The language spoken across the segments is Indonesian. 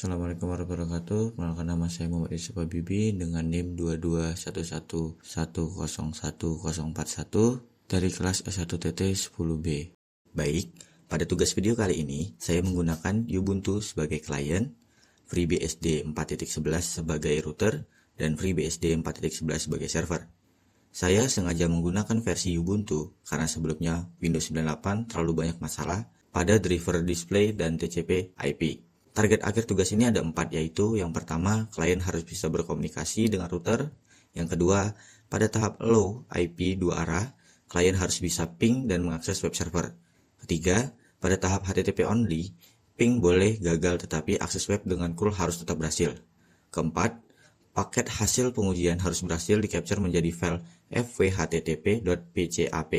Assalamualaikum warahmatullahi wabarakatuh. Perkenalkan, nama saya Muhammad Yusuf Habibi dengan NIM 2211101041 dari kelas S1TT 10B. Baik, pada tugas video kali ini saya menggunakan Ubuntu sebagai klien, FreeBSD 4.11 sebagai router, dan FreeBSD 4.11 sebagai server. Saya sengaja menggunakan versi Ubuntu karena sebelumnya Windows 98 terlalu banyak masalah pada driver display dan TCP/IP. Target akhir tugas ini ada 4, yaitu yang pertama, klien harus bisa berkomunikasi dengan router. Yang kedua, pada tahap low IP 2 arah, klien harus bisa ping dan mengakses web server. Ketiga, pada tahap HTTP only, ping boleh gagal tetapi akses web dengan curl harus tetap berhasil. Keempat, paket hasil pengujian harus berhasil di-capture menjadi file fvhttp.pcap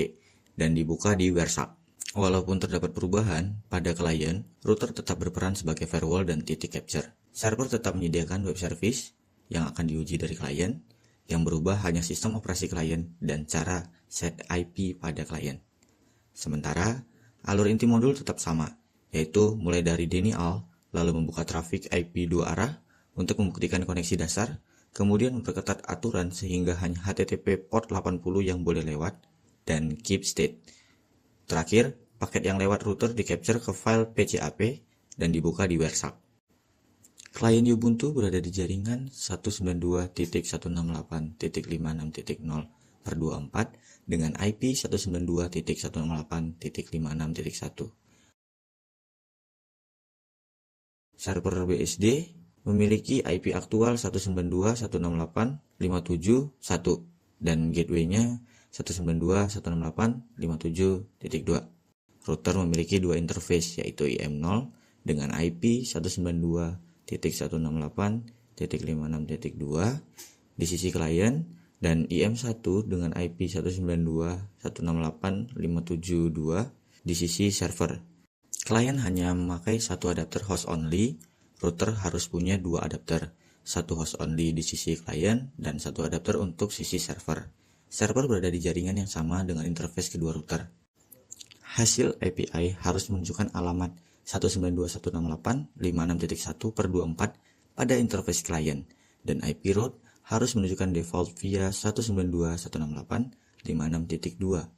dan dibuka di WhereSub. Walaupun terdapat perubahan pada klien, router tetap berperan sebagai firewall dan titik capture. Server tetap menyediakan web service yang akan diuji dari klien, yang berubah hanya sistem operasi klien dan cara set IP pada klien. Sementara, alur inti modul tetap sama, yaitu mulai dari denial, lalu membuka trafik IP 2 arah untuk membuktikan koneksi dasar, kemudian memperketat aturan sehingga hanya HTTP port 80 yang boleh lewat, dan keep state. Terakhir, paket yang lewat router di-capture ke file PCAP dan dibuka di WhereSub. Klien Ubuntu berada di jaringan 192.168.56.0/24 dengan IP 192.168.56.1. Server BSD memiliki IP aktual 192.168.57.1 dan gateway-nya 192.168.57.2. Router memiliki dua interface, yaitu IM0 dengan IP 192.168.56.2 di sisi klien dan IM1 dengan IP 192.168.572 di sisi server. Klien hanya memakai satu adapter host only, router harus punya dua adapter, satu host only di sisi klien dan satu adapter untuk sisi server. Server berada di jaringan yang sama dengan interface kedua router. Hasil API harus menunjukkan alamat 192.168.56.1/24 pada interface klien, dan IP route harus menunjukkan default via 192.168.56.2.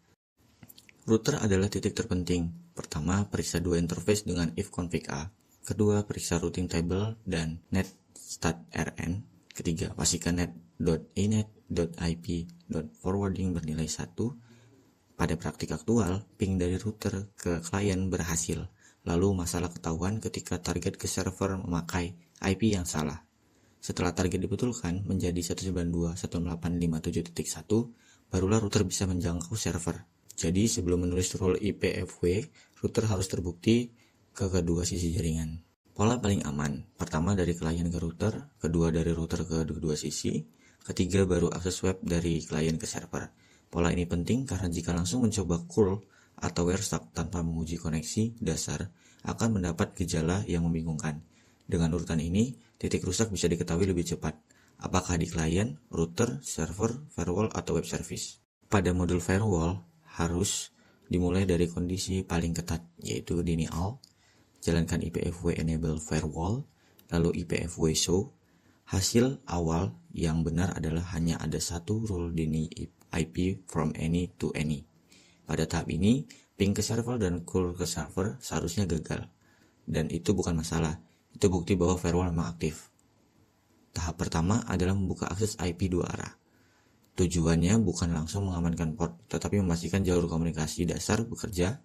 Router adalah titik terpenting. Pertama, periksa dua interface dengan ifconfig A. Kedua, periksa routing table dan net_stat_rn. Ketiga, pastikan net.inet.ip.forwarding bernilai 1. Pada praktik aktual, ping dari router ke klien berhasil. Lalu masalah ketahuan ketika target ke server memakai IP yang salah. Setelah target dibetulkan menjadi 192.168.57.1, barulah router bisa menjangkau server. Jadi sebelum menulis rule IPFW, router harus terbukti ke kedua sisi jaringan. Pola paling aman, pertama dari klien ke router, kedua dari router ke kedua sisi, ketiga baru akses web dari klien ke server. Pola ini penting karena jika langsung mencoba curl atau WhereSub tanpa menguji koneksi dasar, akan mendapat gejala yang membingungkan. Dengan urutan ini, titik rusak bisa diketahui lebih cepat, apakah di klien, router, server, firewall, atau web service. Pada modul firewall, harus dimulai dari kondisi paling ketat, yaitu denial, jalankan IPFW enable firewall, lalu IPFW show. Hasil awal yang benar adalah hanya ada satu rule deny IP from any to any. Pada tahap ini, ping ke server dan curl ke server seharusnya gagal, dan itu bukan masalah, itu bukti bahwa firewall memang aktif. Tahap pertama adalah membuka akses IP 2 arah. Tujuannya bukan langsung mengamankan port, tetapi memastikan jalur komunikasi dasar bekerja.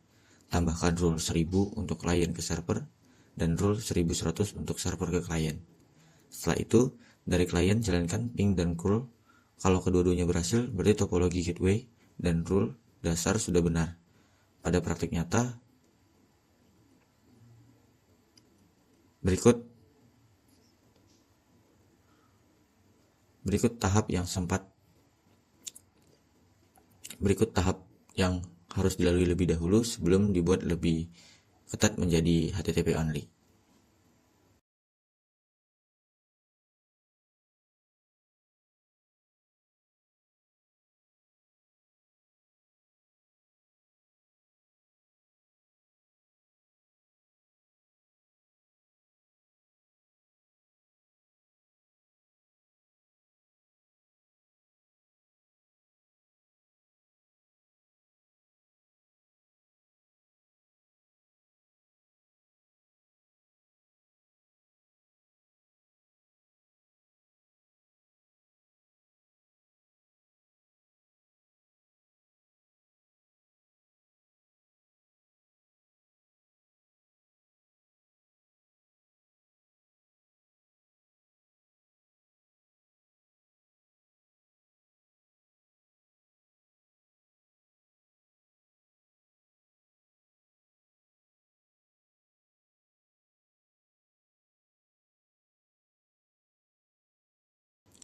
Tambahkan rule 1000 untuk klien ke server, dan rule 1100 untuk server ke klien. Setelah itu, dari klien jalankan ping dan curl. Kalau kedua-duanya berhasil, berarti topologi gateway dan rule dasar sudah benar. Pada praktik nyata, berikut tahap yang harus dilalui lebih dahulu sebelum dibuat lebih ketat menjadi HTTP only.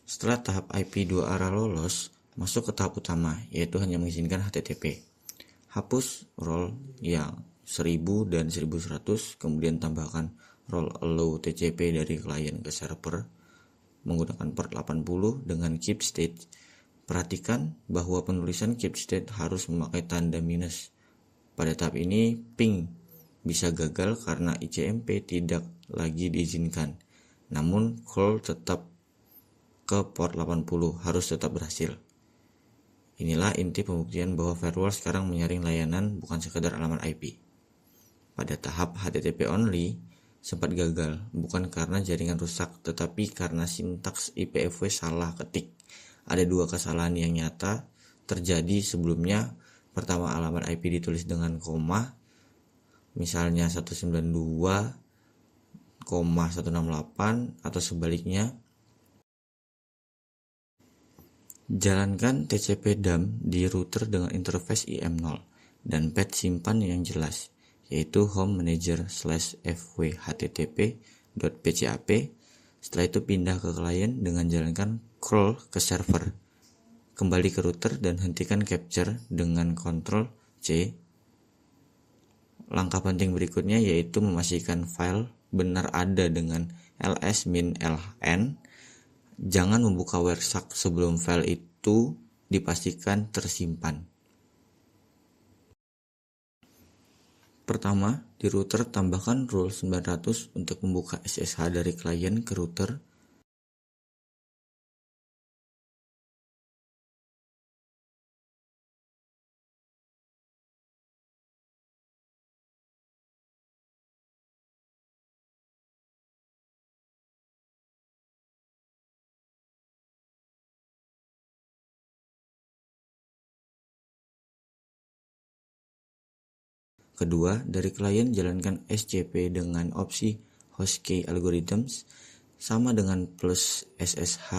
Setelah tahap IP 2 arah lolos, masuk ke tahap utama, yaitu hanya mengizinkan HTTP. Hapus role yang 1000 dan 1100, kemudian tambahkan role allow TCP dari klien ke server menggunakan port 80 dengan keep state. Perhatikan bahwa penulisan keep state harus memakai tanda minus. Pada tahap ini, ping bisa gagal karena ICMP tidak lagi diizinkan. Namun, call tetap ke port 80 harus tetap berhasil. Inilah inti pembuktian bahwa firewall sekarang menyaring layanan bukan sekedar alamat IP. Pada tahap HTTP only, sempat gagal, bukan karena jaringan rusak, tetapi karena sintaks IPFW salah ketik. Ada dua kesalahan yang nyata terjadi sebelumnya. Pertama, alamat IP ditulis dengan koma, misalnya 192,168 atau sebaliknya. Jalankan TCP DAM di router dengan interface IM0 dan path simpan yang jelas, yaitu home manager/fw http.pcap. Setelah itu pindah ke klien dengan jalankan crawl ke server. Kembali ke router dan hentikan capture dengan Ctrl C. Langkah penting berikutnya yaitu memastikan file benar ada dengan ls-ln. Jangan membuka WireShark sebelum file itu dipastikan tersimpan. Pertama, di router tambahkan rule 900 untuk membuka SSH dari klien ke router. Kedua, dari klien jalankan SCP dengan opsi Hostkey Algorithms sama dengan plus SSH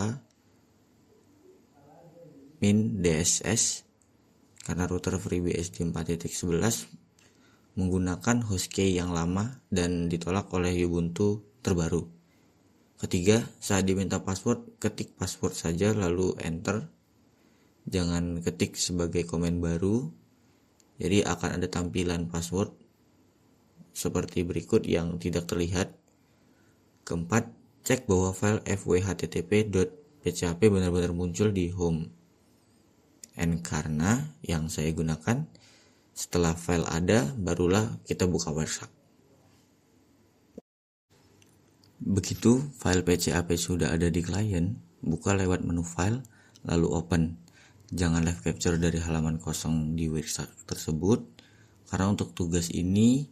min DSS karena router FreeBSD 4.11 menggunakan Hostkey yang lama dan ditolak oleh Ubuntu terbaru. Ketiga, saat diminta password, ketik password saja lalu enter. Jangan ketik sebagai komen baru. Jadi akan ada tampilan password seperti berikut yang tidak terlihat. Keempat, cek bahwa file fw.http.pcap benar-benar muncul di home. And karena yang saya gunakan, setelah file ada, barulah kita buka WireShark. Begitu file PCAP sudah ada di klien, buka lewat menu file, lalu open. Jangan live capture dari halaman kosong di WireShark tersebut, karena untuk tugas ini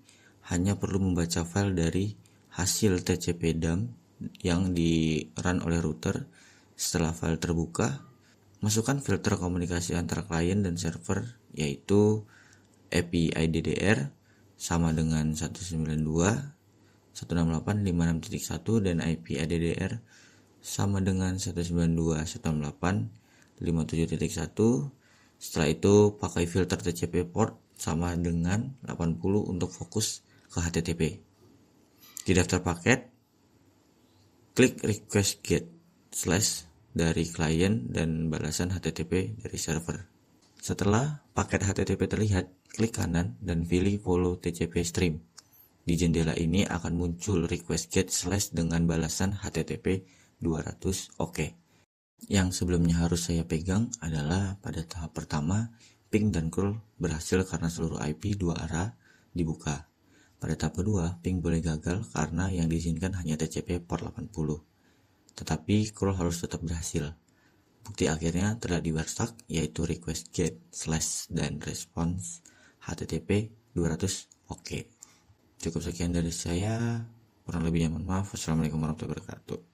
hanya perlu membaca file dari hasil TCP DAM yang di run oleh router. Setelah file terbuka, masukkan filter komunikasi antara klien dan server, yaitu API DDR sama dengan 192.168.56.1 dan IP ADDR sama dengan 192.168.57.1. Setelah itu pakai filter TCP port sama dengan 80 untuk fokus ke HTTP. Di daftar paket, klik request get / dari klien dan balasan HTTP dari server. Setelah paket HTTP terlihat, klik kanan dan pilih follow TCP stream. Di jendela ini akan muncul request get / dengan balasan HTTP 200 OK. Yang sebelumnya harus saya pegang adalah pada tahap pertama, ping dan crawl berhasil karena seluruh IP 2 arah dibuka. Pada tahap kedua, ping boleh gagal karena yang diizinkan hanya TCP port 80. Tetapi crawl harus tetap berhasil. Bukti akhirnya terlihat di WireShark, yaitu request get / dan response HTTP 200 OK. Cukup sekian dari saya. Kurang lebihnya mohon maaf. Wassalamualaikum warahmatullahi wabarakatuh.